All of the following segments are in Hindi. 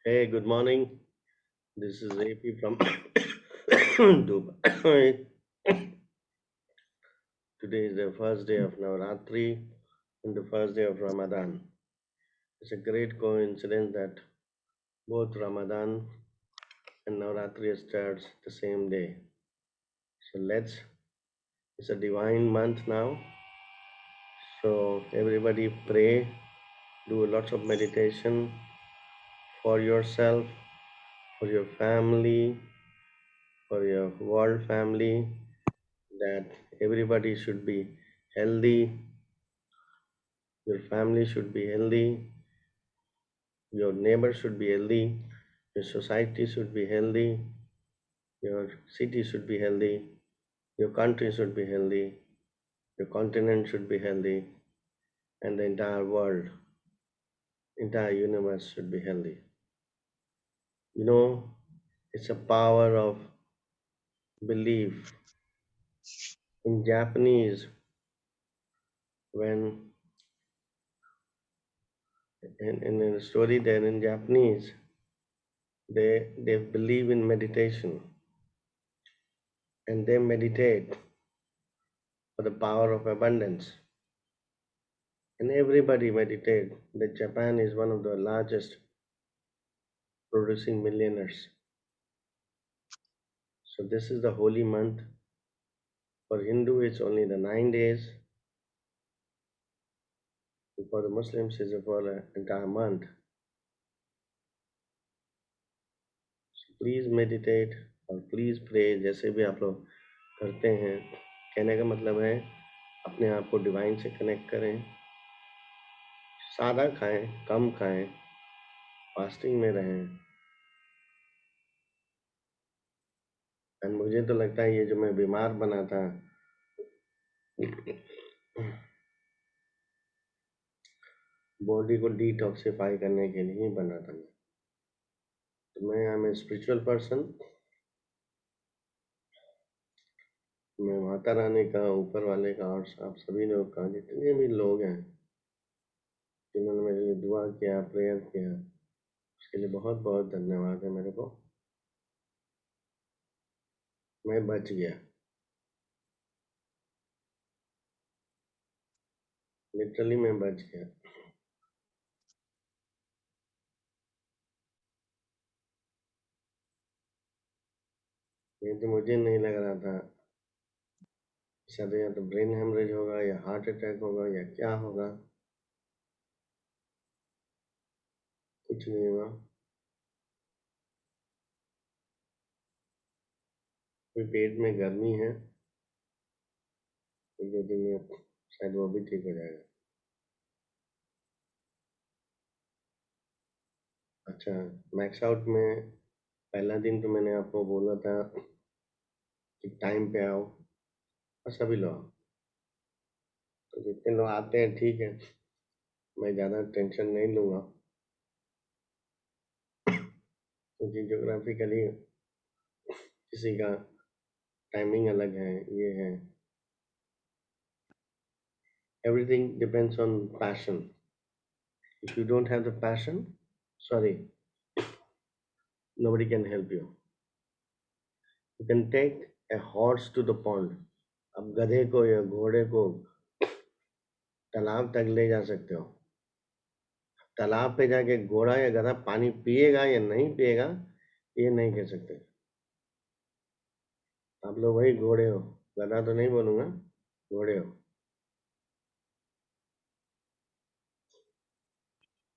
Hey, good morning. This is AP from Dubai. Today is the first day of Navratri and the first day of Ramadan. It's a great coincidence that both Ramadan and Navratri starts the same day. So it's a divine month now. So everybody pray, do lots of meditation for yourself, for your family, for your world family, that everybody should be healthy, your family should be healthy, your neighbor should be healthy, your society should be healthy, your city should be healthy, your country should be healthy, your continent should be healthy, and the entire world, entire universe should be healthy. You know, it's a power of belief. In Japanese, when in a story there in Japanese, they believe in meditation and they meditate for the power of abundance. And everybody meditate that Japan is one of the largest producing millionaires. So this is the holy month. For Hindu, it's only the 9 days. And for the Muslims, it's for the entire month. So please meditate और प्लीज प्रे जैसे भी आप लोग करते हैं. कहने का मतलब है अपने आप को डिवाइन से कनेक्ट करें, सादा खाएं, कम खाएं, फास्टिंग में रहें. एंड मुझे तो लगता है ये जो मैं बीमार बना था, बॉडी को डिटॉक्सिफाई करने के लिए ही बना था. तो मैं I am a spiritual person. मैं माता रानी का, ऊपर वाले का और आप सभी लोग का, जितने भी लोग हैं जिन्होंने मेरे लिए दुआ किया, प्रेयर किया, उसके लिए बहुत बहुत धन्यवाद है मेरे को. मैं बच गया, लिटरली मैं बच गया. ये तो मुझे नहीं लग रहा था शायद या तो ब्रेन हेमरेज होगा या हार्ट अटैक होगा या क्या होगा. कुछ नहीं हुआ. कोई पेट में गर्मी है, एक दो दिन में शायद वो भी ठीक हो जाएगा. अच्छा, मैक्स आउट में पहला दिन तो मैंने आपको बोला था कि टाइम पे आओ और सभी लोग आओ. तो जितने लोग आते हैं ठीक है, मैं ज़्यादा टेंशन नहीं लूँगा, क्योंकि ज्योग्राफिकली किसी का टाइमिंग अलग है, ये है. Everything depends on passion. If you don't have the passion, sorry, nobody can help you. You can take a horse to the pond. अब गधे को या घोड़े को तालाब तक ले जा सकते हो. तालाब पे जाके घोड़ा या गधा पानी पिएगा या नहीं पिएगा ये नहीं कह सकते. आप लोग वही घोड़े हो, गधा तो नहीं बोलूंगा, घोड़े हो.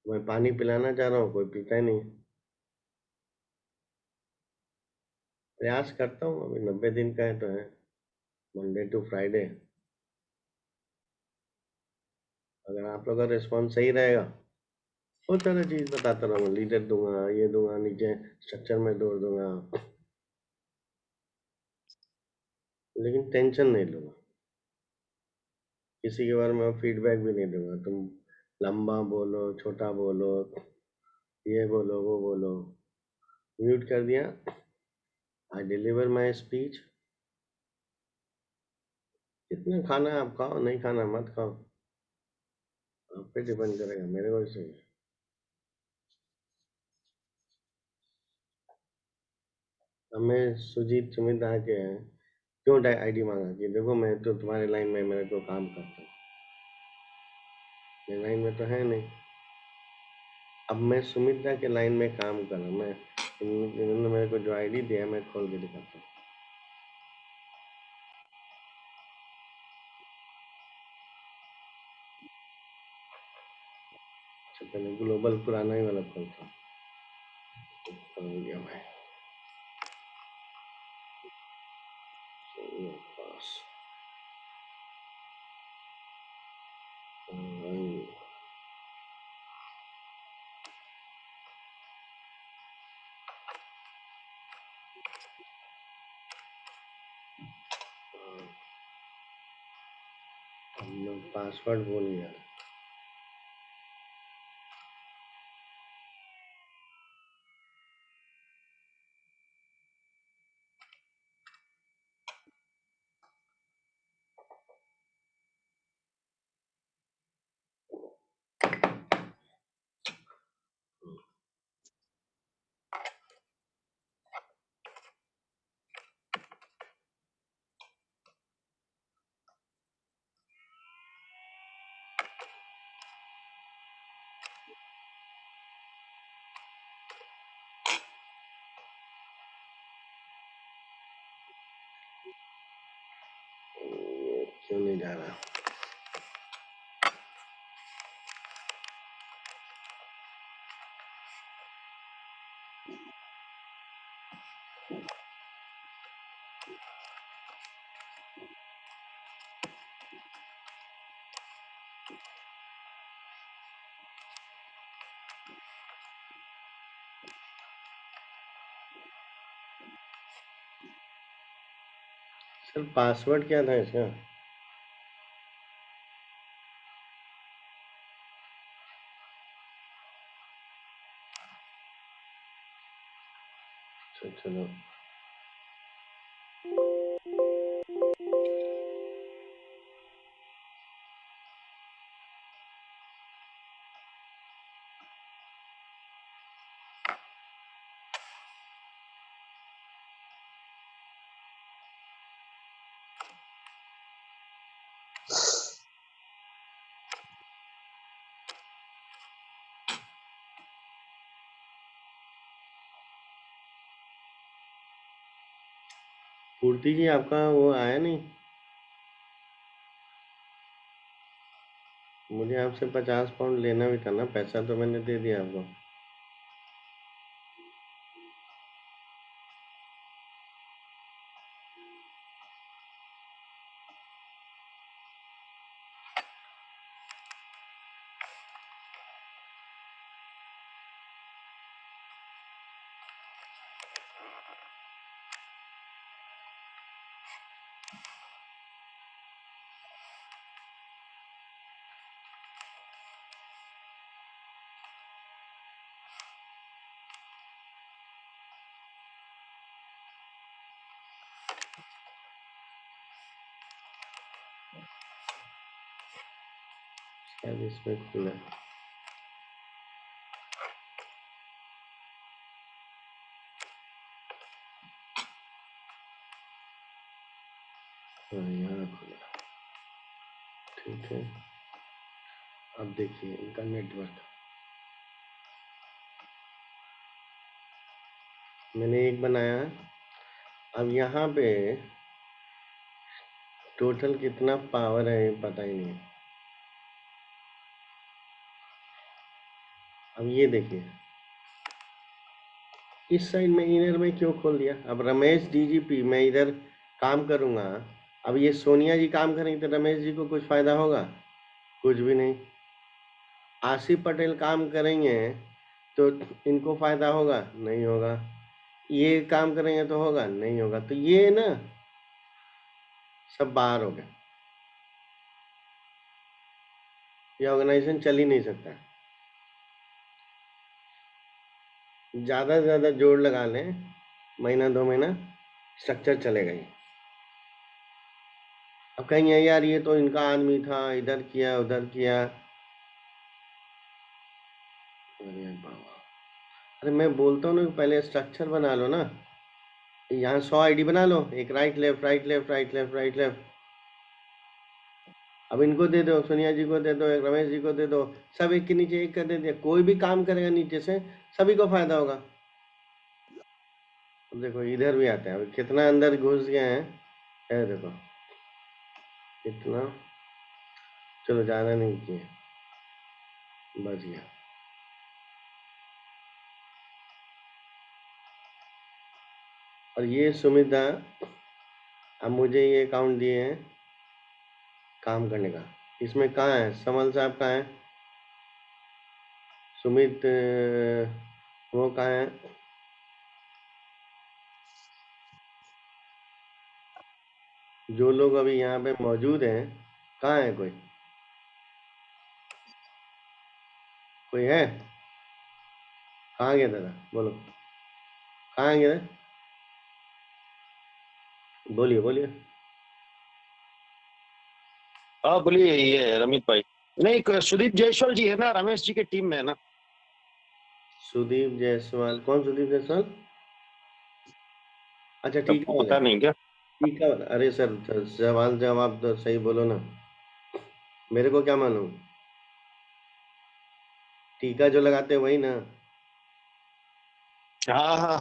मैं पानी पिलाना चाह रहा हूँ, कोई पीता ही नहीं. प्रयास करता हूँ, अभी 90 दिन का है तो है, मंडे टू फ्राइडे. अगर आप लोग का रिस्पॉन्स सही रहेगा बहुत सारा चीज बताता रहूँगा, लीडर दूंगा, ये दूंगा, नीचे स्ट्रक्चर में जोड़ दूंगा, लेकिन टेंशन नहीं लूंगा. किसी के बारे में फीडबैक भी नहीं दूंगा. तुम लंबा बोलो, छोटा बोलो, ये बोलो, वो बोलो. म्यूट कर दिया. I deliver my speech. कितना खाना है आप खाओ, नहीं खाना मत खाओ, आप पे डिपेंड करेगा, मेरे को से. हमें सुजीत सुमित आके क्यों आईडी मांगा कि देखो मैं तो तुम्हारे लाइन में मेरे को काम करता हूँ, मेरे लाइन में तो है नहीं। अब मैं सुमित्रा के लाइन में काम कर रहा हूँ, मैं इन्होंने मेरे को जो आईडी दिया मैं खोल के दिखाता हूँ। अच्छा पहले ग्लोबल पुराना ही वाला खोलता हूँ, खोल दिया मैं। पास पासवर्ड भूल गया। क्यों नहीं जा रहा? सर पासवर्ड क्या था इसका? चलो पूर्ति जी आपका वो आया नहीं? मुझे आपसे 50 पाउंड लेना भी था ना, पैसा तो मैंने दे दिया आपको। शायद इसमें खुला है। हाँ यहाँ खुला, ठीक है। अब देखिए इनका नेटवर्क, मैंने एक बनाया। अब यहाँ पे टोटल कितना पावर है पता ही नहीं। अब ये देखिए इस साइड में इनर में क्यों खोल दिया? अब रमेश डीजीपी मैं इधर काम करूंगा, अब ये सोनिया जी काम करेंगे तो रमेश जी को कुछ फायदा होगा? कुछ भी नहीं। आसिफ पटेल काम करेंगे तो इनको फायदा होगा? नहीं होगा। ये काम करेंगे तो होगा? नहीं होगा। तो ये ना सब बाहर हो गया, ये ऑर्गेनाइजेशन चल ही नहीं सकता। ज्यादा से ज्यादा जोड़ लगा लें, महीना 2 महीना स्ट्रक्चर चलेगा ही। अब कहेंगे यार ये तो इनका आदमी था, इधर किया उधर किया। अरे बाबा, अरे मैं बोलता हूँ ना पहले स्ट्रक्चर बना लो ना। यहाँ 100 आईडी बना लो, एक right left right left right left right left. अब इनको दे दो, सोनिया जी को दे दो, एक रमेश जी को दे दो, सब एक के नीचे एक कर दे दिया। कोई भी काम करेगा नीचे से सभी को फायदा होगा। अब देखो इधर भी आते हैं, अभी कितना अंदर घुस गए हैं, है देखो इतना। चलो ज्यादा नहीं किए, बच गया। और ये सुमिता, अब मुझे ये अकाउंट दिए हैं काम करने का। इसमें कहाँ है समल साहब, कहाँ है सुमित, वो कहाँ है? जो लोग अभी यहाँ पे मौजूद हैं, कहाँ है? कोई कोई है? कहाँ गया दादा, बोलो कहाँ गया? बोलिए बोलिए। हाँ बोलिए, ये रमित भाई। नहीं, सुदीप जायसवाल जी है ना, रमेश जी के टीम में है ना। सुदीप जायसवाल? कौन सुदीप जायसवाल? अच्छा टीका सबको वाले, पता नहीं क्या? टीका वाला। अरे सर सवाल जवाब तो सही बोलो ना, मेरे को क्या मालूम। टीका जो लगाते हैं वही ना? हाँ हाँ।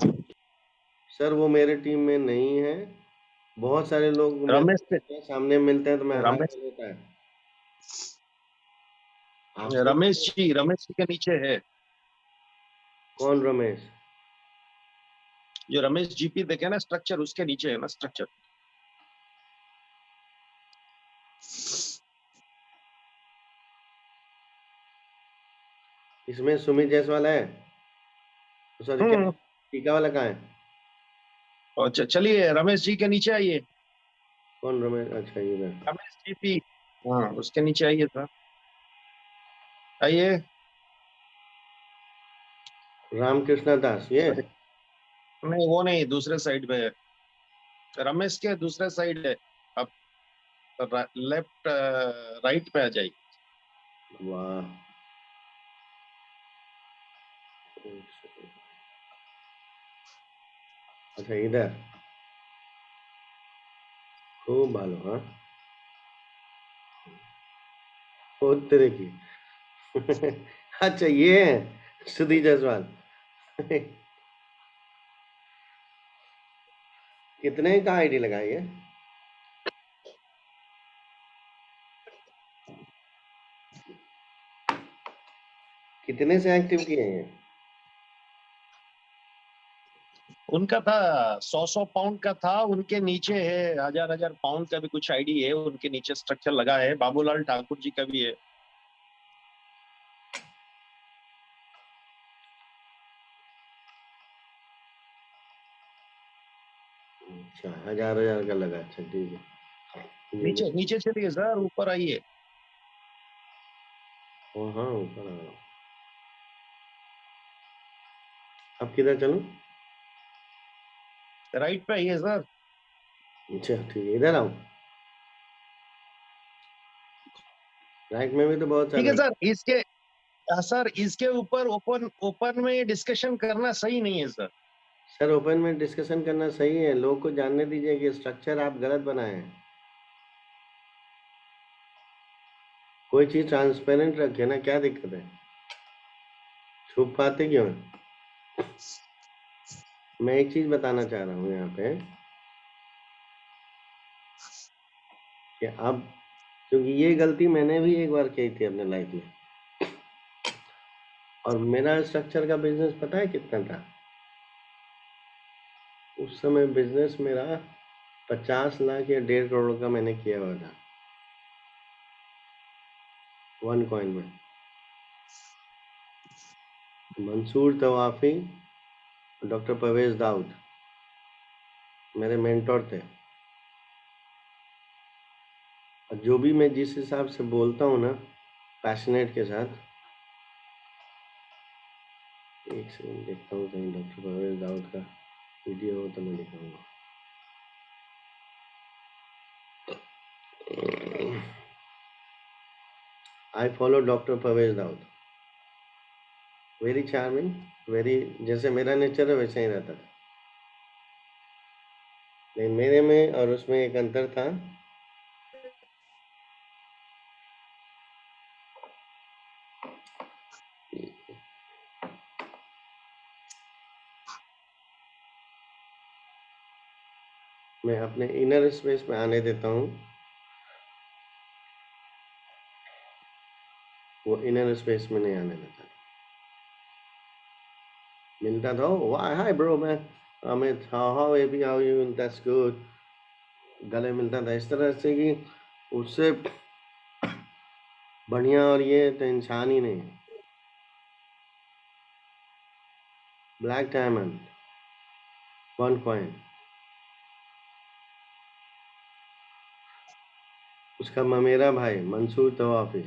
सर वो मेरे टीम में नहीं है। बहुत सारे लोग रमेश से, मेरे सामने मिलते हैं तो मैं हाँ रमेश बोल देता है। आपसे रमेश जी के नीचे है। कौन रमेश? जो रमेश जीपी देखे ना स्ट्रक्चर, उसके नीचे है ना स्ट्रक्चर। इसमें सुमित जायसवाल है? सॉरी क्या, हम्म। टीका वाला कहाँ है? और चलिए रमेश जी के नीचे आइए। कौन रमेश? अच्छा ये रमेश जीपी, हाँ उसके नीचे आइए था। आइए। रामकृष्ण दास ये? नहीं वो नहीं, दूसरे साइड पे है। रमेश के दूसरे साइड है। आप लेफ्ट राइट पे आ जाइए। वाह, अच्छा इधर खूब भालो, हाँ ओ तेरे की। अच्छा ये है सुधीर जायसवाल। कितने का आईडी लगाई है? कितने से एक्टिव किए हैं? उनका था 100 पाउंड का था, उनके नीचे है 1000 पाउंड का भी कुछ आईडी है, उनके नीचे स्ट्रक्चर लगा है। बाबूलाल ठाकुर जी का भी है। अच्छा हजार हजार का लगा, अच्छा ठीक है ये नीचे नीचे चलिए सर, ऊपर आइए। हाँ ऊपर आ रहा हूँ। अब किधर चलूं? राइट पे आइए सर। अच्छा ठीक है, इधर आऊं? राइट में भी तो बहुत ठीक सारे है लोग। सर, इसके सर इसके ऊपर ओपन ओपन में डिस्कशन करना सही नहीं है सर। सर ओपन में डिस्कशन करना सही है, लोग को जानने दीजिए कि स्ट्रक्चर आप गलत बनाए हैं। कोई चीज ट्रांसपेरेंट रखे ना, क्या दिक्कत है? छुप पाते क्यों हैं? मैं एक चीज बताना चाह रहा हूँ यहाँ पे कि अब, क्योंकि ये गलती मैंने भी एक बार की थी अपने लाइफ में। और मेरा स्ट्रक्चर का बिजनेस पता है कितना था? उस समय बिजनेस मेरा 50 लाख या 1.5 करोड़ का मैंने किया हुआ था, वन कॉइन में। मंसूर तवाफी, डॉक्टर परवेज दाऊद मेरे मेंटोर थे। और जो भी मैं जिस हिसाब से बोलता हूँ ना, पैशनेट के साथ, एक सेकंड देखता हूँ कहीं डॉक्टर परवेज दाऊद का वीडियो हो तो मैं दिखाऊंगा। I follow doctor Parvez Daud, very charming, very, जैसे मेरा नेचर है वैसे ही रहता था। नहीं, मेरे में और उसमें एक अंतर था। मैं अपने इनर स्पेस में आने देता हूँ, वो इनर स्पेस में नहीं आने देता। मिलता था, वाह हाय ब्रो, मैं Amit, how baby, how you, that's good, गले मिलता था इस तरह से कि उससे बढ़िया और ये तो इंसान ही नहीं है। ब्लैक डायमंड 1 कॉइन, उसका ममेरा भाई मंसूर तवाफी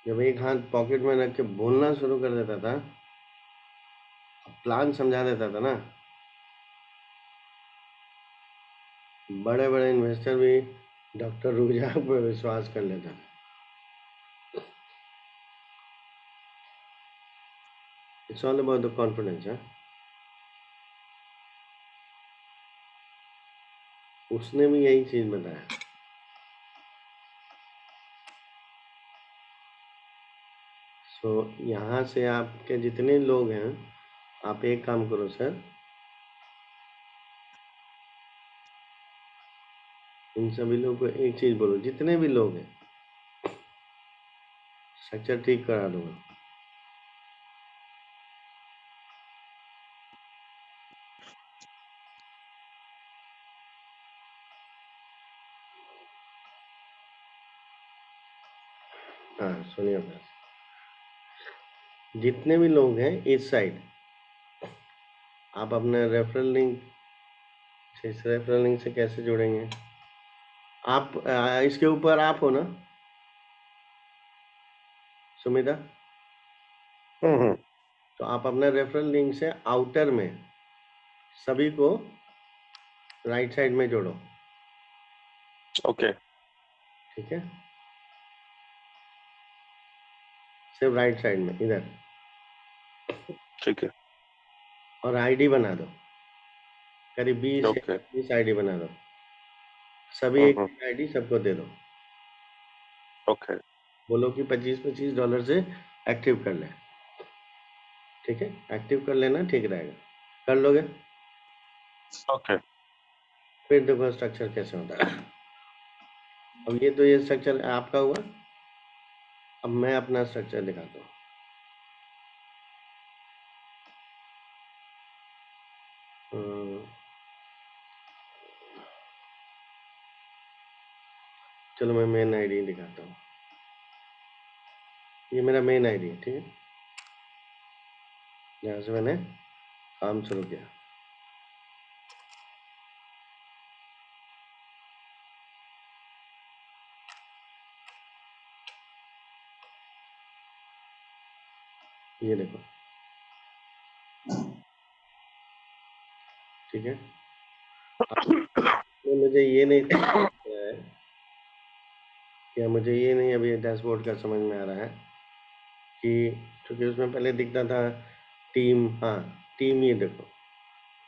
जब एक हाथ पॉकेट में रख के बोलना शुरू कर देता था, प्लान समझा देता था ना, बड़े बड़े इन्वेस्टर भी डॉक्टर रुजा पर विश्वास कर लेता था। It's all about the confidence है। उसने भी यही चीज बताया। सो यहाँ से आपके जितने लोग हैं, आप एक काम करो सर, इन सभी लोगों को एक चीज बोलो, जितने भी लोग हैं, स्ट्रक्चर ठीक करा दूंगा। हाँ सुनिए बस, जितने भी लोग हैं इस साइड, आप अपना रेफरल लिंक, इस रेफरल लिंक से कैसे जुड़ेंगे आप? इसके ऊपर आप हो ना सुमिता? तो आप अपना रेफरल लिंक से आउटर में सभी को राइट साइड में जोड़ो। ओके ठीक है, सिर्फ राइट साइड में इधर, ठीक है और आईडी बना दो, करीब 20 या ओके 25 आईडी बना दो, सभी एक आईडी सबको दे दो। ओके बोलो कि $25-25 से एक्टिव कर ले। ठीक है, एक्टिव कर लेना, ठीक रहेगा, कर लोगे? ओके फिर देखो स्ट्रक्चर कैसे होता है। अब ये तो ये स्ट्रक्चर आपका हुआ, अब मैं अपना स्ट्रक्चर दिखाता हूँ। चलो मैं मेन आईडी दिखाता हूँ। ये मेरा मेन आईडी है, ठीक है, जहाँ से मैंने काम शुरू किया। ये देखो, ठीक है, तो मुझे ये नहीं है, क्या मुझे ये नहीं अभी डैशबोर्ड का समझ में आ रहा है कि, क्योंकि उसमें पहले दिखता था टीम, हाँ टीम, ये देखो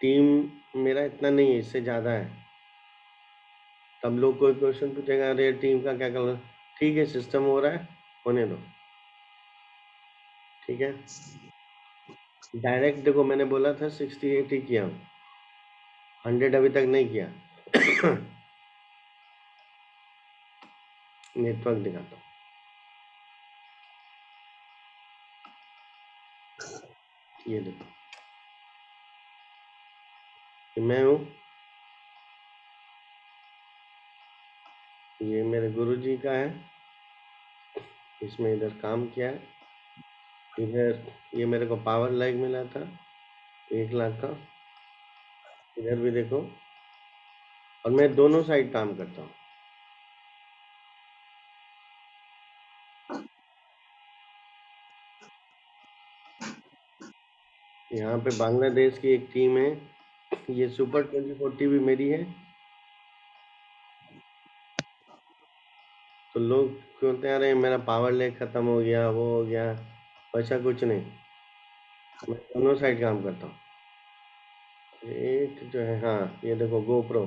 टीम मेरा इतना नहीं है, इससे ज़्यादा है। तब लोग कोई क्वेश्चन पूछेगा, अरे टीम का क्या कलर, ठीक है सिस्टम हो रहा है, होने दो। ठीक है, डायरेक्ट देखो, मैंने बोला था 60-80 किया हूँ, 100 अभी तक नहीं किया। नेटवर्क दिखाता हूँ, ये देखो, कि मैं हूँ, ये मेरे गुरुजी का है, इसमें इधर काम किया है, इधर ये मेरे को पावर लाइक मिला था 1 लाख का, इधर भी देखो, और मैं दोनों साइड काम करता हूँ। यहाँ पे बांग्लादेश की एक टीम है, ये सुपर 24 टीवी मेरी है। तो लोग बोलते हैं अरे मेरा पावर लेग खत्म हो गया, वो हो गया, वैसा कुछ नहीं, मैं दोनों साइड काम करता हूँ। एक जो है, हाँ ये देखो GoPro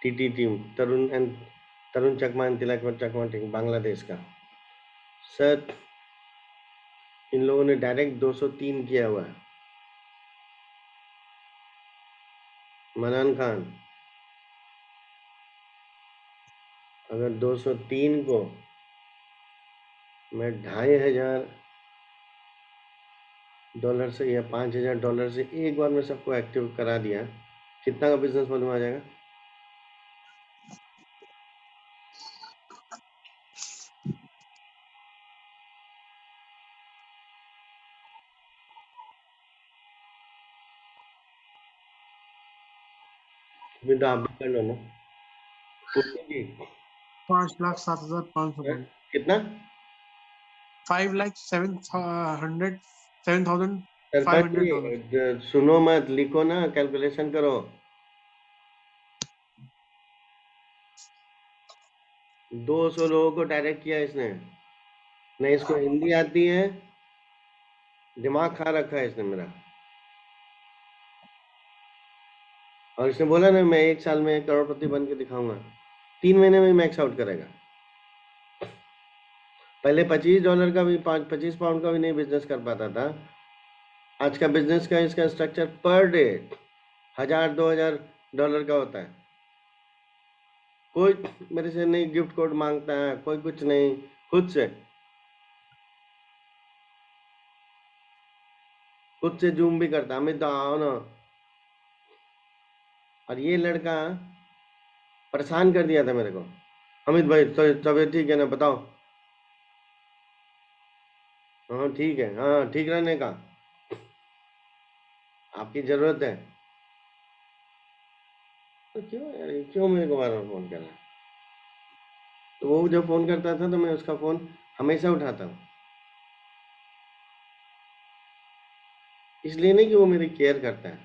TT team, Tarun Chakma and Tilak Chakma team, Bangladesh का। सर इन लोगों ने डायरेक्ट 203 किया हुआ है। मनान खान, अगर 203 को मैं $2,500 से या $5,000 से एक बार में सबको एक्टिव करा दिया, कितना का बिजनेस मालूम आ जाएगा? अभी तो आप भी कर लो ना। पुष्टि जी, 5,07,500 हैं? कितना? 5,07,700 सरपंच जी $500। सुनो मत, लिखो ना, कैलकुलेशन करो। 200 लोगों को डायरेक्ट किया इसने, नहीं इसको हिंदी आती है, दिमाग खा रखा है इसने मेरा। और इसने बोला ना मैं 1 साल में करोड़पति बन के दिखाऊंगा, 3 महीने में मैक्स आउट करेगा। पहले $25 का भी, 25 पाउंड का भी नहीं बिजनेस कर पाता था। आज का बिजनेस का इसका स्ट्रक्चर पर डे $1,000-2,000 का होता है। कोई मेरे से नहीं गिफ्ट कोड मांगता है, कोई कुछ नहीं, खुद से जूम भी करता, अमित आओ ना। और ये लड़का परेशान कर दिया था मेरे को, अमित भाई तो तबीयत ठीक है ना, बताओ। हाँ ठीक है, हाँ ठीक रहने का, आपकी जरूरत है। तो क्यों यार, ये क्यों मेरे को बार बार फोन कर रहा है? तो वो जब फोन करता था तो मैं उसका फोन हमेशा उठाता हूँ, इसलिए नहीं कि वो मेरी केयर करता है,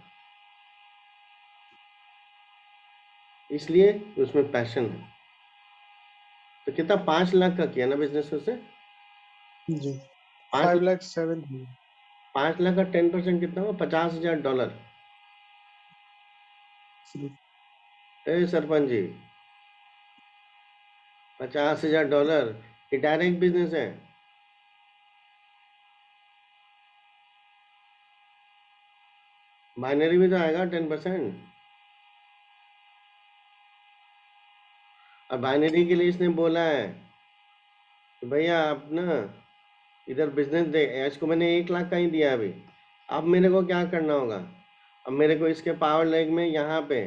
इसलिए उसमें पैशन है। तो कितना 5 लाख का किया ना बिजनेस उससे? जी, 5 5,07,000। 5 लाख का 10% कितना हुआ? $50,000। ए सरपंच जी, $50,000, ये डायरेक्ट बिजनेस है। बाइनरी भी तो आएगा 10%। और बाइनरी के लिए इसने बोला है कि भैया आप ना इधर बिजनेस दे, इसको मैंने 1 लाख का ही दिया अभी। अब मेरे को क्या करना होगा? अब मेरे को इसके पावर लेग में यहाँ पे,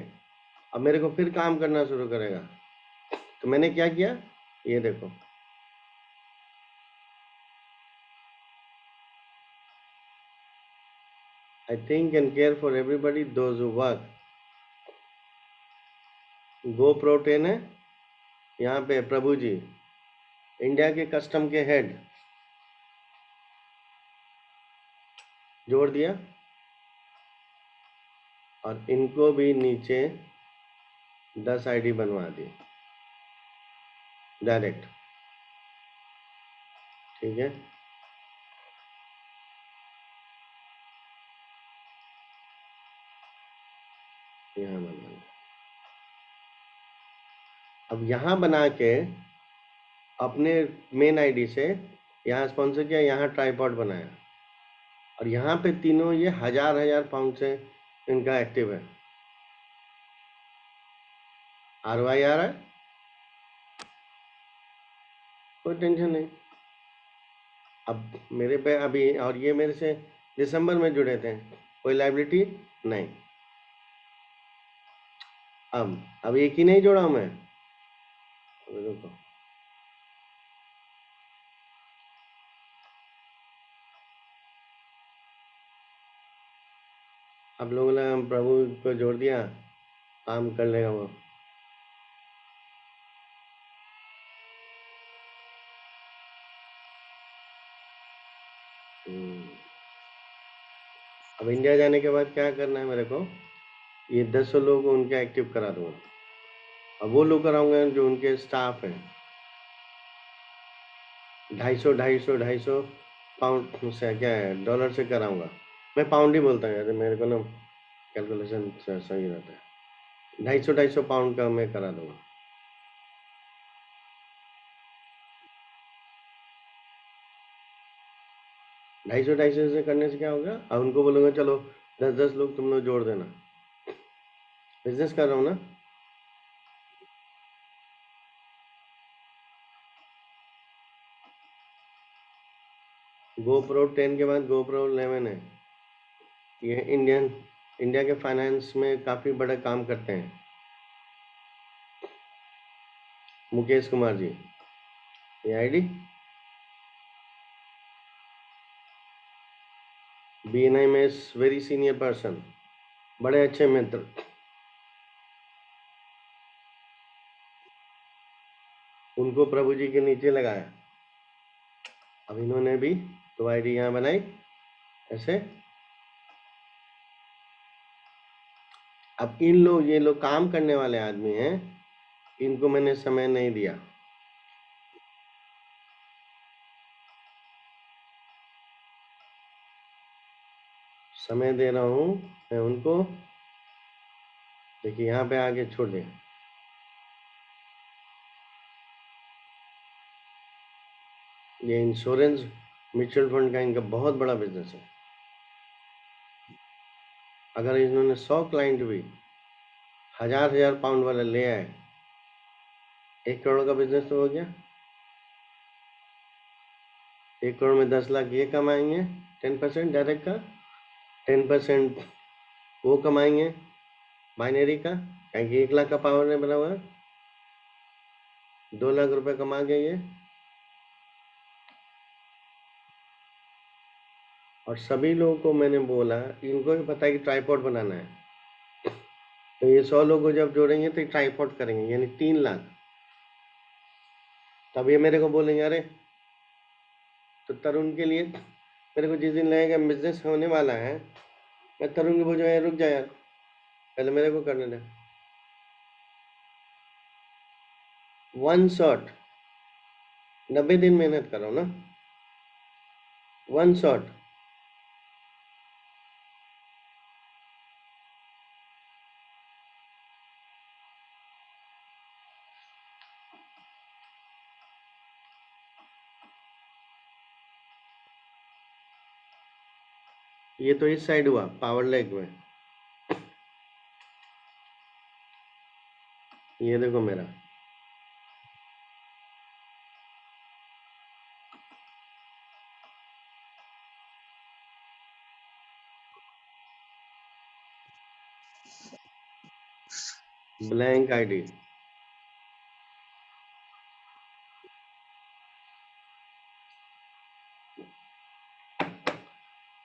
अब मेरे को फिर काम करना शुरू करेगा। तो मैंने क्या किया, ये देखो, I think and care for everybody those who work। Go protein है यहाँ पे, प्रभु जी इंडिया के कस्टम के हेड, जोड़ दिया। और इनको भी नीचे 10 आईडी बनवा दी डायरेक्ट, ठीक है। यहाँ बना, अब यहाँ बना के अपने मेन आईडी से यहाँ स्पॉन्सर किया, यहाँ ट्राइपॉड बनाया, और यहाँ पे तीनों ये 1,000 पाउंड से इनका एक्टिव है। ROI आ रहा है, कोई टेंशन नहीं। अब मेरे पे अभी, और ये मेरे से दिसंबर में जुड़े थे, कोई लाइबिलिटी नहीं। अब एक ही नहीं जोड़ा हूं मैं, अभी देखो, अब लोगों ने प्रभु को जोड़ दिया, काम कर लेगा वो। अब इंडिया जाने के बाद क्या करना है मेरे को, ये 10 लोगों को उनके एक्टिव करा दूंगा। अब वो लोग कराऊंगा जो उनके स्टाफ हैं, 250 पाउंड से, क्या है, डॉलर से कराऊंगा। मैं पाउंड ही बोलता हूँ यार, मेरे को ना कैलकुलेशन सही रहता है। 250 पाउंड का मैं करा दूंगा। 250 से करने से क्या होगा, अब उनको बोलूंगा चलो 10 लोग तुम लोग जोड़ देना, बिजनेस कर रहा हूँ ना। GoPro 10 के बाद GoPro 11 है। ये इंडिया के फाइनेंस में काफी बड़ा काम करते हैं, मुकेश कुमार जी। ये आईडी BNI में वेरी सीनियर पर्सन, बड़े अच्छे मित्र। उनको प्रभु जी के नीचे लगाया। अब इन्होंने भी तो आईडी यहाँ बनाई ऐसे। अब ये लोग काम करने वाले आदमी हैं, इनको मैंने समय नहीं दिया। समय दे रहा हूं मैं उनको। देखिए यहाँ पे आगे छोड़ दें। ये इंश्योरेंस म्यूचुअल फंड का इनका बहुत बड़ा बिजनेस है। अगर इन्होंने 100 क्लाइंट भी 1000 पाउंड वाला ले आए, 1 करोड़ का बिजनेस तो हो गया। 1 करोड़ में 10 लाख ये कमाएंगे, 10% डायरेक्ट का, 10% वो कमाएंगे बाइनरी का, क्योंकि 1 लाख का पावर नहीं बना हुआ है। 2 लाख रुपए कमा गए ये। और सभी लोगों को मैंने बोला, इनको भी पता है कि ट्राइपॉड बनाना है, तो ये 100 लोग को जब जोड़ेंगे तो ट्राइपॉड करेंगे, यानी 3 लाख। तब ये मेरे को बोलेंगे अरे तो तरुण के लिए मेरे को जिस दिन लगेगा बिजनेस होने वाला है, मैं तरुण को बोलूँगा रुक जा यार, पहले मेरे को करने दे। 1 शॉट 90 दिन मेहनत कर रहा हूँ ना, 1 शॉट। ये तो इस साइड हुआ पावर लेग में। ये देखो मेरा ब्लैंक आईडी।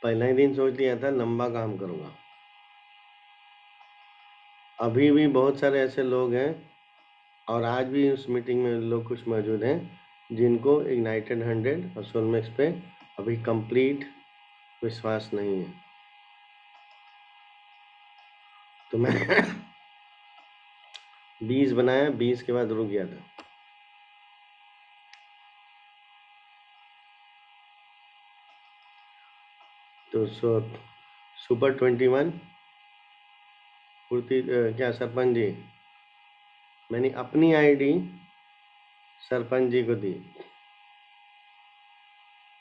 पहला ही दिन सोच लिया था लंबा काम करूंगा। अभी भी बहुत सारे ऐसे लोग हैं, और आज भी उस मीटिंग में लोग कुछ मौजूद हैं जिनको इग्नाइटेड 100 और सोलमैक्स पे अभी कंप्लीट विश्वास नहीं है। तो मैं 20 बनाया, 20 के बाद रुक गया था। तो सुपर 21 पूर्ति क्या सरपंच जी, मैंने अपनी आईडी सरपंच जी को दी,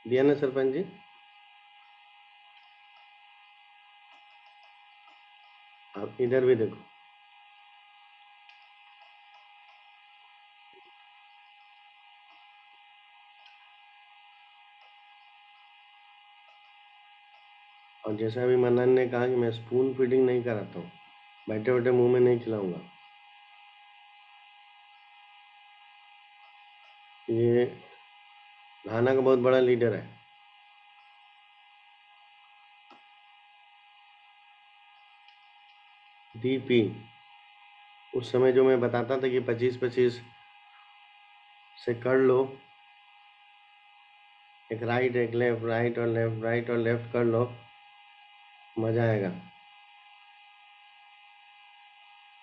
दिया ना सरपंच जी। आप इधर भी देखो, और जैसा अभी मनन ने कहा कि मैं स्पून फीडिंग नहीं कराता हूँ, बैठे बैठे मुंह में नहीं खिलाऊंगा। ये घाना का बहुत बड़ा लीडर है। DP उस समय जो मैं बताता था कि 25-25 से कर लो, एक राइट एक लेफ्ट, राइट और लेफ्ट, राइट और लेफ्ट कर लो, मजा आएगा।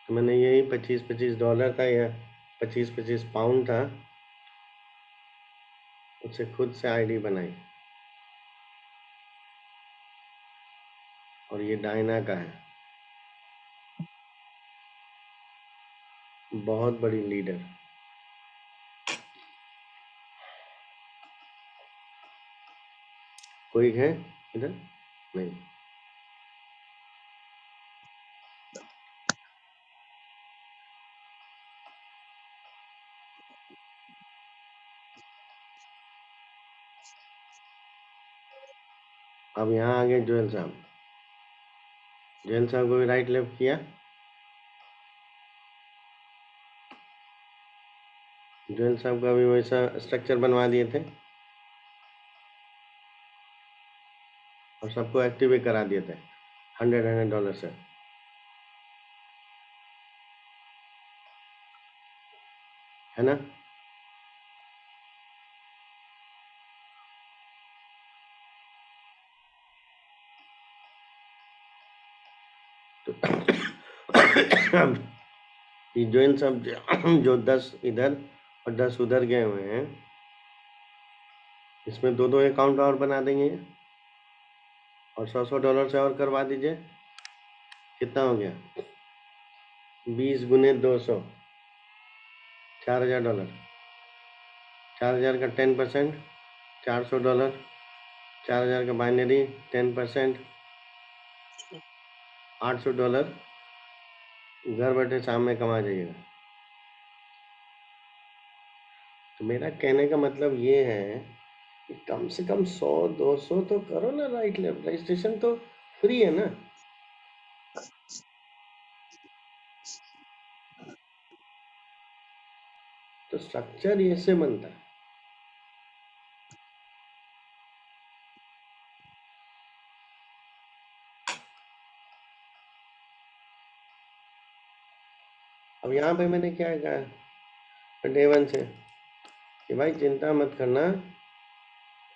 तो मैंने यही 25-25 डॉलर था या 25-25 पाउंड था, उससे खुद से आईडी बनाई। और ये डायना का है। बहुत बड़ी लीडर। कोई है इधर? नहीं। अब यहाँ आ गए जोएल साहब। जोएल साहब को भी राइट लेफ्ट किया। जोएल साहब का भी वैसा स्ट्रक्चर बनवा दिए थे और सबको एक्टिव भी करा दिए थे $100 से। है ना? तो अब ये जोएल साहब जो 10 इधर और 10 उधर गए हुए हैं, इसमें दो अकाउंट और बना देंगे और $100 से और करवा दीजिए। कितना हो गया? 20 गुने 200, $4000। 4000 का 10%, $400। 4000 का बाइनरी 10%, $800 घर बैठे शाम में कमा जाइएगा। तो मेरा कहने का मतलब ये है कि कम से कम 100-200 तो करो ना राइट लेफ्ट। रजिस्ट्रेशन तो फ्री है ना। तो स्ट्रक्चर ऐसे बनता है। अब यहाँ पे मैंने क्या कहा डे 1 से कि भाई चिंता मत करना,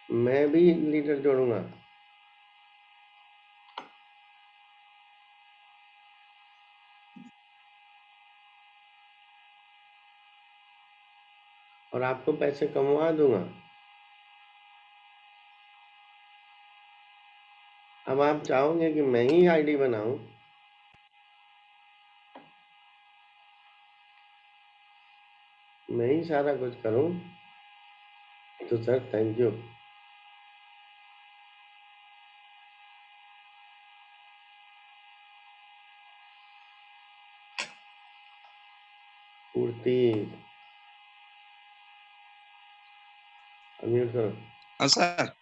मैं भी लीडर जोड़ूंगा। और आपको पैसे कमवा दूंगा। अब आप चाहोगे कि मैं ही आईडी बनाऊं, मैं ही सारा कुछ करूं, तो सर थैंक यू। पूर्ति अनम्यूट करो। हाँ सर।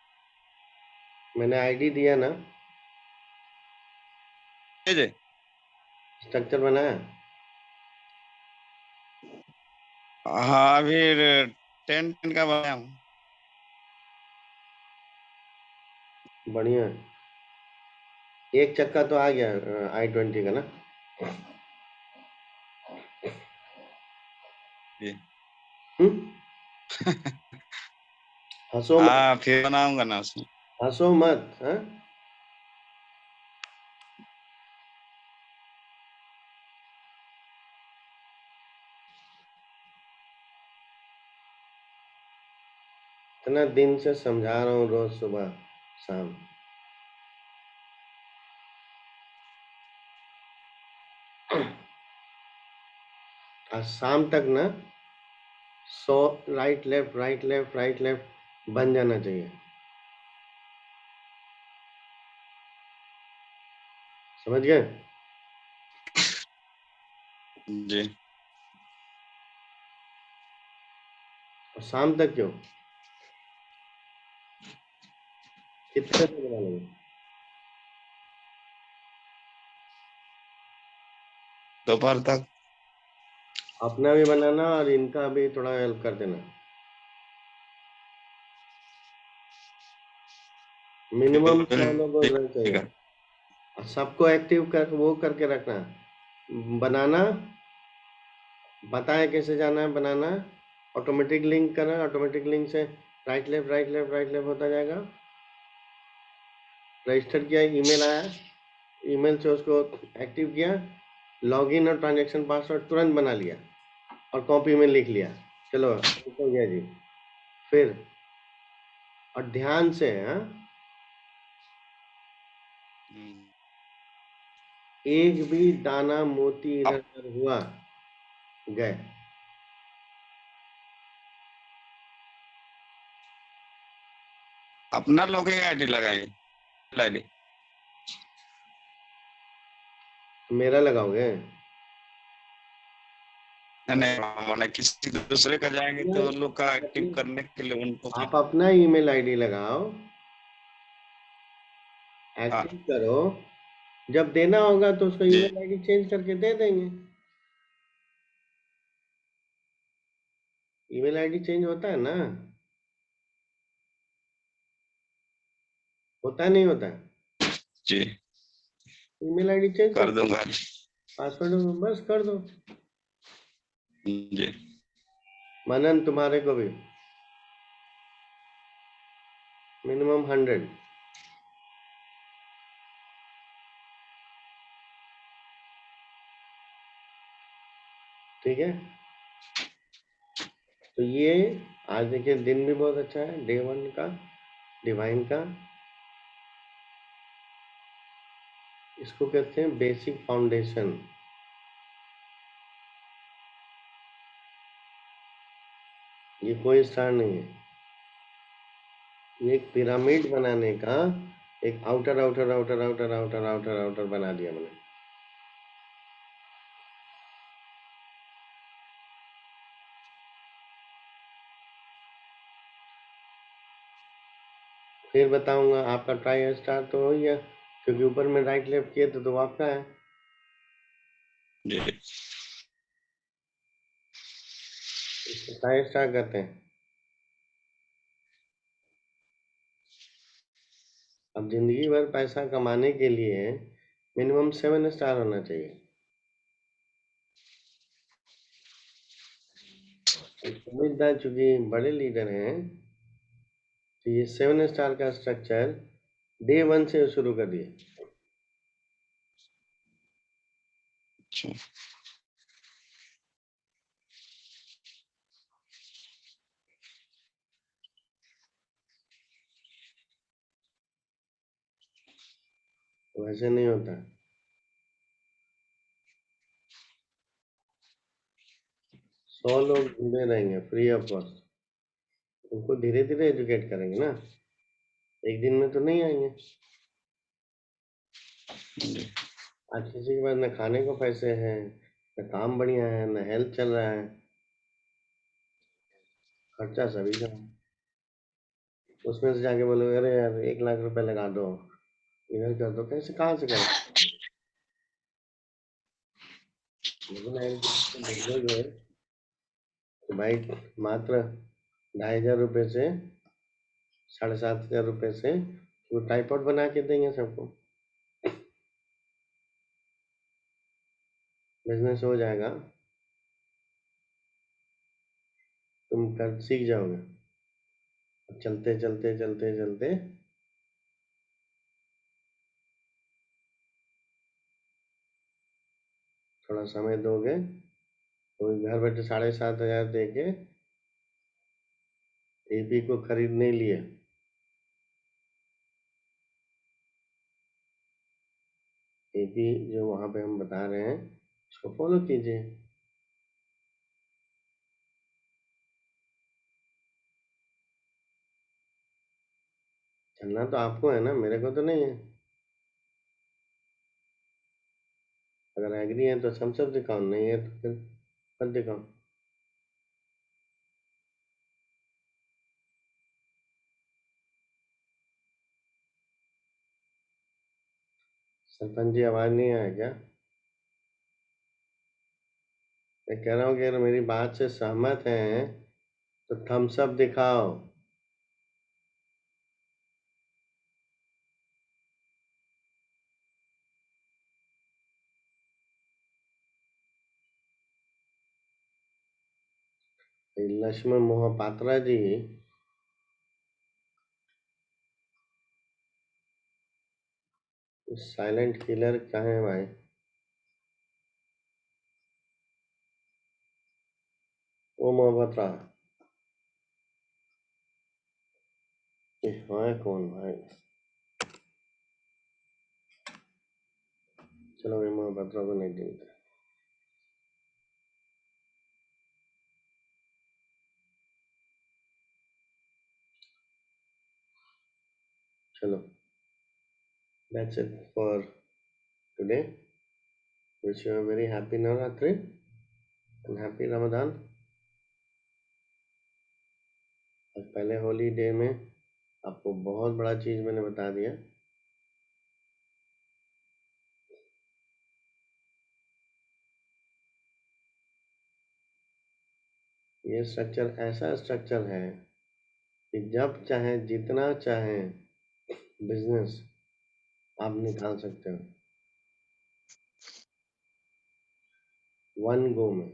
मैंने आईडी दिया ना, जी स्ट्रक्चर बनाया। हाँ, अभी 10 का बनाया हूँ। बढ़िया। एक चक्का तो आ गया i20 का ना। जी। हंसो मत, हाँ, फिर बनाऊंगा ना उसमें। हंसो मत। हाँ, इतना दिन से समझा रहा हूँ रोज सुबह शाम। आज शाम तक ना 100 right left right left right left बन जाना चाहिए। समझ गए? जी। और शाम तक क्यों? कितने से बना लेंगे? दोपहर तक। अपना भी बनाना और इनका भी थोड़ा हेल्प कर देना। मिनिमम 100 लोग होना चाहिए। सबको एक्टिव कर वो करके रखना। बनाना, बताए कैसे जाना है बनाना। ऑटोमेटिक लिंक करना, ऑटोमेटिक लिंक से right left right left right left होता जाएगा। रजिस्टर किया, ईमेल आया, ईमेल से उसको एक्टिव किया, लॉगिन और ट्रांजैक्शन पासवर्ड तुरंत बना लिया और कॉपी में लिख लिया। चलो हो गया जी। फिर और ध्यान से, हाँ, एक भी दाना मोती इधर उधर हुआ गए। अपना लोग आईडी लगाइए, आईडी मेरा लगाओगे? नहीं, मैंने किसी दूसरे का जाएंगे तो उन लोग का एक्टिव करने के लिए उनको आप अपना ईमेल आईडी लगाओ, हाँ एक्टिव करो, जब देना होगा तो उसको जी ईमेल आईडी चेंज करके दे देंगे। ईमेल आईडी चेंज होता है ना? होता है नहीं होता है? जी ईमेल आईडी चेंज कर, कर दूंगा पासवर्ड बस कर दो। जी। मनन तुम्हारे को भी मिनिमम 100। ठीक है, तो ये आज देखिए दिन भी बहुत अच्छा है, डे 1 का डिवाइन का। इसको कहते हैं बेसिक फाउंडेशन। ये कोई स्टार नहीं है, ये एक पिरामिड बनाने का एक outer outer outer outer outer outer outer बना दिया मैंने। फिर बताऊंगा, आपका ट्राई स्टार तो हो गया, क्योंकि ऊपर में राइट लेफ्ट किए तो आपका है। जी इसको ट्राई स्टार कहते हैं। अब जिंदगी भर पैसा कमाने के लिए मिनिमम 7 स्टार होना चाहिए। समझदार चूंकि बड़े लीडर हैं, तो ये 7 स्टार का स्ट्रक्चर डे 1 से शुरू कर दिए। अच्छा वैसे नहीं होता। 100 लोग ढूंढे रहेंगे फ्री ऑफ कॉस्ट, उनको धीरे धीरे एजुकेट करेंगे ना, एक दिन में तो नहीं आएंगे। जी आज किसी के पास न खाने को पैसे हैं, न काम बढ़िया है, न हेल्थ चल रहा है, खर्चा सभी का है। उसमें से जाके बोलोगे अरे यार 1 लाख रुपए लगा दो, इधर कर दो, कैसे कहाँ से करें? लेकिन एक देखोगे तो भाई मात्र 2,500 रुपये से 7,500 रुपये से वो टाइपॉड बना के देंगे सबको, बिजनेस हो जाएगा, तुम कर सीख जाओगे। चलते चलते चलते चलते थोड़ा समय दोगे तो घर बैठे 7,500 दे के एपी को खरीदने लिए एपी जो वहां पे हम बता रहे हैं उसको फॉलो कीजिए। चलना तो आपको है ना, मेरे को तो नहीं है। अगर एग्री है तो हम सब दिखाओ, नहीं है तो फिर मत दिखाओ। सरपंच जी आवाज नहीं आया क्या? मैं कह रहा हूँ कि अगर मेरी बात से सहमत हैं तो थम्स अप दिखाओ। लक्ष्मण मोहपात्रा जी साइलेंट किलर कहाँ है भाई? ओ मोहपात्रा, ये है कौन भाई? चलो मैं मोहपात्रा को नहीं देता। चलो, that's it for today. Wish you a very happy Navratri and happy Ramadan. आज पहले होली डे में आपको बहुत बड़ा चीज मैंने बता दिया। ये स्ट्रक्चर ऐसा स्ट्रक्चर है कि जब चाहे जितना चाहे बिजनेस आप निकाल सकते हो वन गो में।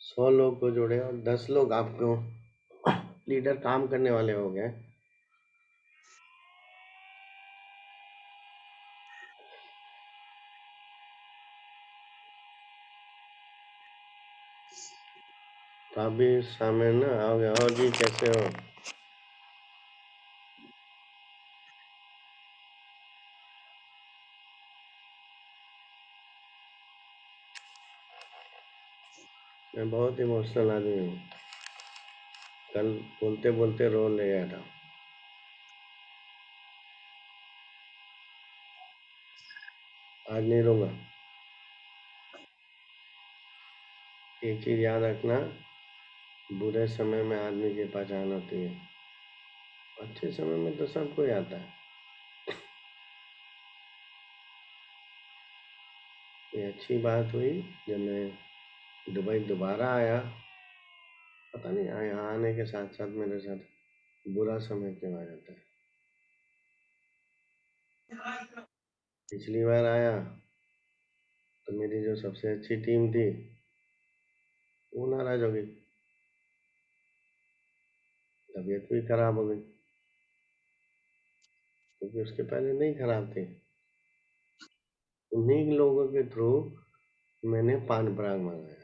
100 लोग को जोड़े और 10 लोग आपको लीडर काम करने वाले हो गए। तो आप भी सामने ना आओगे। और जी कैसे हो? मैं बहुत इमोशनल आदमी हूँ। कल बोलते बोलते रो ले गया था। आज नहीं रोगा। एक चीज याद रखना, बुरे समय में आदमी की पहचान होती है, अच्छे समय में तो सब कोई आता है। ये अच्छी बात हुई जब मैं दुबई दोबारा आया। पता नहीं यहाँ आने के साथ साथ मेरे साथ बुरा समय क्यों आ जाता है। पिछली बार आया तो मेरी जो सबसे अच्छी टीम थी वो नाराज हो गई, तबीयत भी खराब हो गई, क्योंकि उसके पहले नहीं खराब थी। उन्हीं लोगों के थ्रू मैंने पान पराग मंगाया,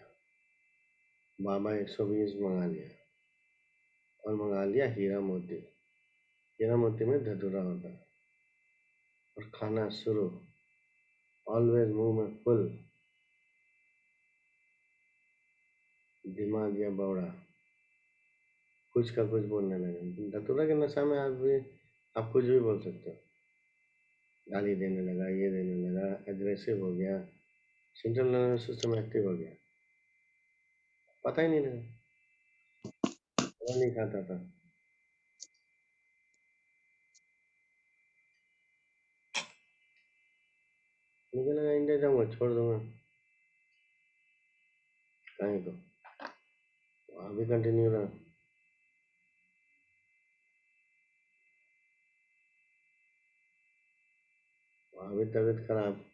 बाबा 120 मंगा लिया और मंगा लिया हीरा मोती। हीरा मोती में धतूरा होता है और खाना शुरू। ऑलवेज मुंह में फुल, दिमाग या बौड़ा, कुछ का कुछ बोलने लगे। धतूरा के नशा में आप कुछ भी बोल सकते हो। गाली देने लगा, ये देने लगा, एग्रेसिव हो गया, सेंट्रल नर्वस सिस्टम एक्टिव हो गया, पता ही नहीं लगा, खाना नहीं खाता था। मुझे लगा इंडिया जाऊंगा, छोड़ दूंगा, कहीं को वहां भी कंटिन्यू रहा। वहां भी तबीयत खराब।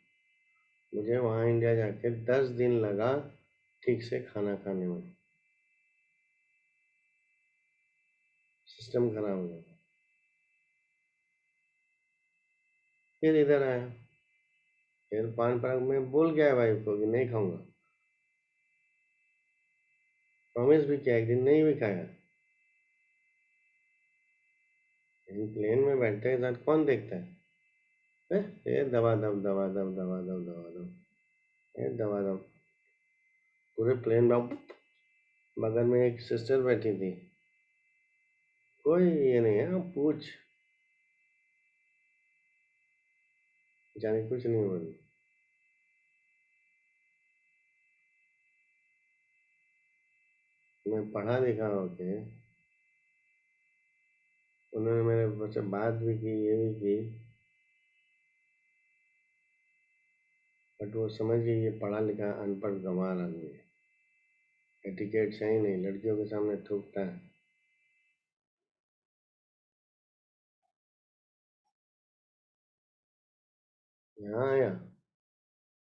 मुझे वहां इंडिया जाके 10 दिन लगा ठीक से खाना खाने में, सिस्टम खराब हो गया। फिर इधर आया, फिर पान पराग में बोल गया वाइफ को कि नहीं खाऊंगा, प्रॉमिस भी किया, एक दिन नहीं भी खाया। प्लेन में बैठते के साथ कौन देखता है? ये दबा दब दबा दब दबा दब दबा दब, ये दबा दब, पूरे प्लेन में। बगल में एक सिस्टर बैठी थी, कोई ये नहीं है, पूछ जाने, कुछ नहीं बोली। मैं पढ़ा लिखा होके उन्होंने मेरे से बात भी की, ये भी की, बट वो समझ गई ये पढ़ा लिखा अनपढ़ गंवार आदमी है, एटिकेट सही नहीं, लड़कियों के सामने थूकता है। यहाँ आया,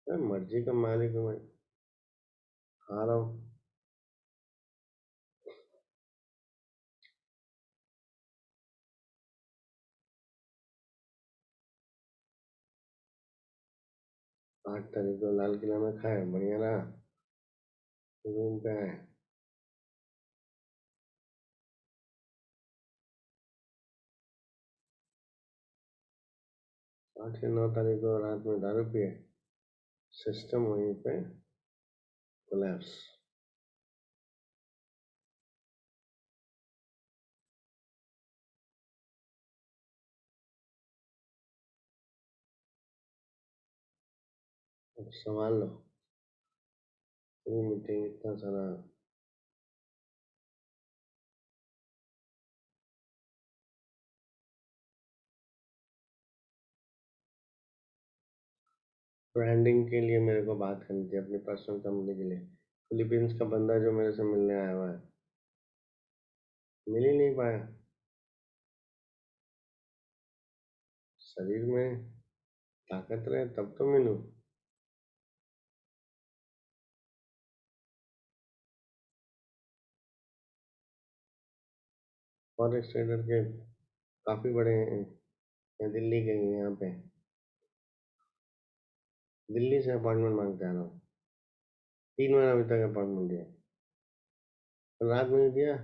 मैं मर्जी का मालिक हूँ, मैं खा रहा हूँ। 8 तारीख को लाल किला में खाया, बढ़िया रहा। रूम पे आए, 8 या 9 तारीख को रात में दारू पिए, सिस्टम वहीं पे कोलैप्स। अब संभाल लो, मीटिंग इतना सारा। ब्रांडिंग के लिए मेरे को बात करनी थी अपनी पर्सनल कंपनी के लिए। फिलीपींस का बंदा जो मेरे से मिलने आया हुआ है, मिल ही नहीं पाया। शरीर में ताकत रहे तब तो मिलूं। फॉरेक्स ट्रेडर के काफी बड़े हैं, मैं दिल्ली गई हूँ, यहाँ पे दिल्ली से अपॉइंटमेंट मांगते आ रहा हूँ। 3 महीना अभी तक अपॉइंटमेंट दिया, रात में नहीं दिया।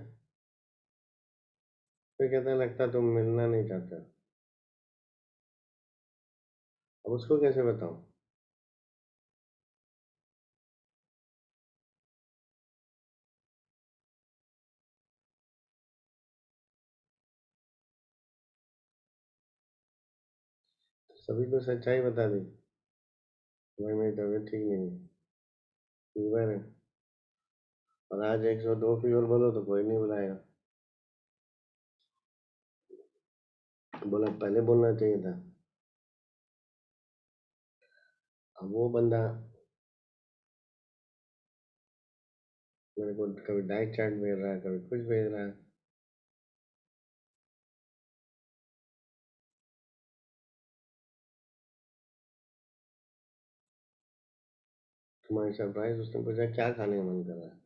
फिर कहता है लगता तुम मिलना नहीं चाहते हो। अब उसको कैसे बताऊं? सभी को सच्चाई बता दी, भाई मेरी तबीयत ठीक नहीं है, फीवर है। और आज 102 फीवर बोलो तो कोई नहीं बुलाएगा। बोला पहले बोलना चाहिए था। अब वो बंदा मेरे को कभी डाइट चार्ट भेज रहा है, कभी कुछ भेज रहा है। तुम्हारी सरप्राइज, उसने पूछा क्या खाने का मन कर रहा है।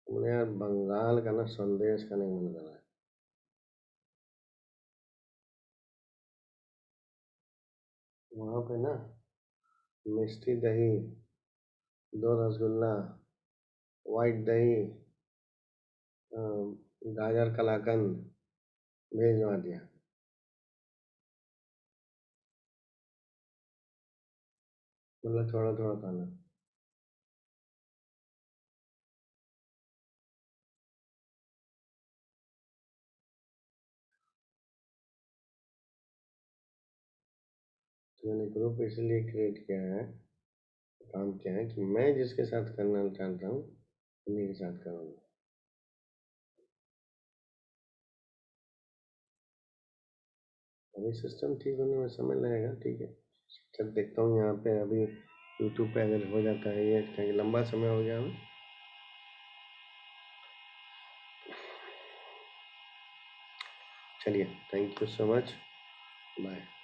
बोले यार बंगाल का ना संदेश खाने का मन कर रहा है। वहां पे ना मिष्टी दही, 2 रसगुल्ला, व्हाइट दही, गाजर कलाकंद भेजवा दिया। बोला थोड़ा थोड़ा खाना। तो मैंने ग्रुप इसलिए क्रिएट किया है, काम किया है कि मैं जिसके साथ करना चाहता हूँ उन्हीं के साथ करूँगा। अभी सिस्टम ठीक होने में समय लगेगा, ठीक है। जब देखता हूँ यहाँ पे अभी यूट्यूब पे अगर हो जाता है ये, क्योंकि लंबा समय हो गया हमें। चलिए, thank you so much, bye.